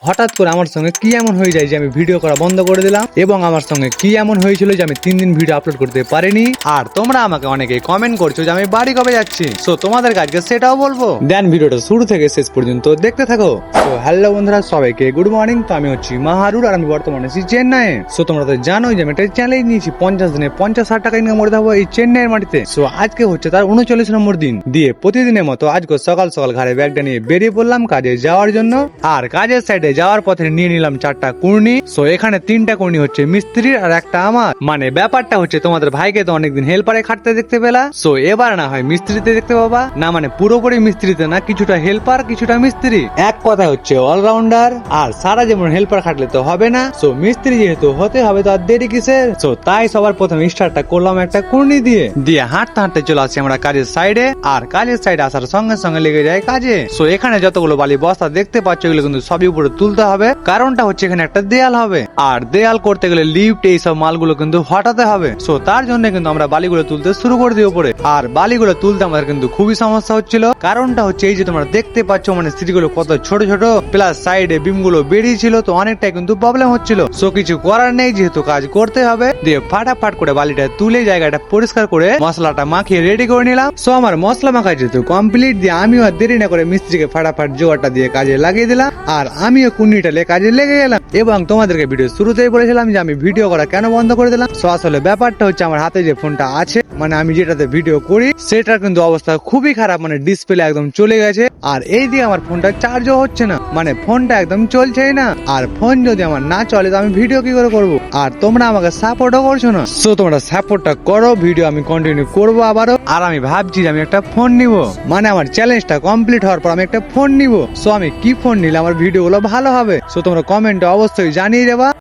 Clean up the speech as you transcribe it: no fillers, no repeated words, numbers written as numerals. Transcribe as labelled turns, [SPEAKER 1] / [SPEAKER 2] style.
[SPEAKER 1] হঠাৎ করে আমার সঙ্গে কি এমন হয়ে যায় যে আমি ভিডিও করা বন্ধ করে দিলাম, এবং আমার সঙ্গে কি এমন হয়েছিল যে আমি 3 দিন ভিডিও আপলোড করতে পারিনি। আর তোমরা আমাকে অনেকে কমেন্ট করছো যে আমি বাড়ি কবে যাচ্ছি, সো তোমাদের কাছে সেটাও বলবো। দেন ভিডিওটা শুরু থেকে শেষ পর্যন্ত দেখতে থাকো। তো হ্যালো বন্ধুরা, সবাইকে গুড মর্নিং। তো আমি হচ্ছি মাহারুর, আর আমি বর্তমানে আছি চেন্নাই। সো তোমরা তো জানোই যে আমি একটা চ্যালেঞ্জ নিয়েছি 50 দিনে 50,000 টাকা ইনকাম করে দেবো এই চেন্নাইয়ের মাটিতে। সো আজকে হচ্ছে তার 39 নম্বর দিন দিয়ে প্রতিদিনের মতো আজকে সকাল সকাল ঘাড়ে ব্যাগটা নিয়ে বেরিয়ে পড়লাম কাজে যাওয়ার জন্য। আর কাজের সাইডে যাওয়ার পথে নিয়ে নিলাম 4টা কুর্নি। সো এখানে 3টা কুর্নি হচ্ছে মিস্ত্রির আর একটা আমার। মানে ব্যাপারটা হচ্ছে তোমাদের ভাইকে তো অনেকদিন হেল্পারে খাটতে দেখতে পেলা, সো এবার না হয় মিস্ত্রিতে দেখতে পাবা। না মানে পুরোপুরি মিস্ত্রিতে না, কিছুটা হেল্পার কিছুটা মিস্ত্রি, এক কথায় হচ্ছে অলরাউন্ডার। আর সারা যেমন হেল্পার খাটলে তো হবে না, সো মিস্ত্রি যেহেতু হতে হবে তো আর দেরি কিসের। সো তাই সবার প্রথমে স্টার্টটা করলাম একটা কুর্নি দিয়ে হাঁটতে হাঁটতে চলে আসছি আমরা কাজের সাইডে। আর কাজের সাইডে আসার সঙ্গে সঙ্গে লেগে যায় কাজে। সো এখানে যতগুলো বালি বস্তা দেখতে পাচ্ছ এগুলো কিন্তু সবই উপরে তুলতে হবে, কারণটা হচ্ছে এখানে একটা দেয়াল হবে। আর দেয়াল করতে গেলে লিফট এইসব মালগুলো কিন্তু হটাতে হবে। সো তার জন্য কিন্তু আমরা বালিগুলো তুলতে শুরু করে দিই উপরে। আর বালিগুলো তুলতে আমাদের কিন্তু খুবই সমস্যা হচ্ছিল, কারণটা হচ্ছে এই যে তোমরা দেখতে পাচ্ছ মানে সিঁড়িগুলো কত ছোট ছোট, প্লাস সাইডে বিম গুলো বেরিয়েছিল, তো অনেকটাই কিন্তু প্রবলেম হচ্ছিল। সো কিছু করার নেই, যেহেতু কাজ করতে হবে, দিয়ে ফাটাফাট করে বালিটা তুলে জায়গাটা পরিষ্কার করে মশলাটা মাখিয়ে রেডি করে নিলাম। সো আমার মশলা মাখা যেহেতু কমপ্লিট, দিয়ে আমিও আর দেরি না করে মিস্ত্রিকে ফাটাফাট জোগাড়টা দিয়ে কাজে লাগিয়ে দিলাম। আর আমিও কুন্নিটা কাজে লেগে গেলাম। এবং তোমাদেরকে ভিডিও শুরুতেই বলেছিলাম যে আমি ভিডিও করা কেন বন্ধ করে দিলাম। সো আসলে ব্যাপারটা হচ্ছে আমার হাতে যে ফোনটা আছে, মানে আমি যেটাতে ভিডিও করি সেটার কিন্তু অবস্থা খুবই খারাপ, মানে ডিসপ্লে একদম চলে গেছে। আর এই দিয়ে আমার ফোনটা চার্জও হচ্ছে না, মানে ফোনটা একদম চলছেই না। আর ফোন যদি আমার না চলে তো আমি ভিডিও কি করে করবো? আর তোমরা আমাকে সাপোর্টও করছো না। সো তোমরা সাপোর্টটা করো, ভিডিও আমি কন্টিনিউ করবো আবারও। আর আমি ভাবছি যে আমি একটা ফোন নিব, মানে আমার চ্যালেঞ্জটা কমপ্লিট হওয়ার পর আমি একটা ফোন নিব। সো আমি কি ফোন নিলে আমার ভিডিও গুলো ভালো হবে, সো তোমরা কমেন্টে অবশ্যই জানিয়ে দেবা।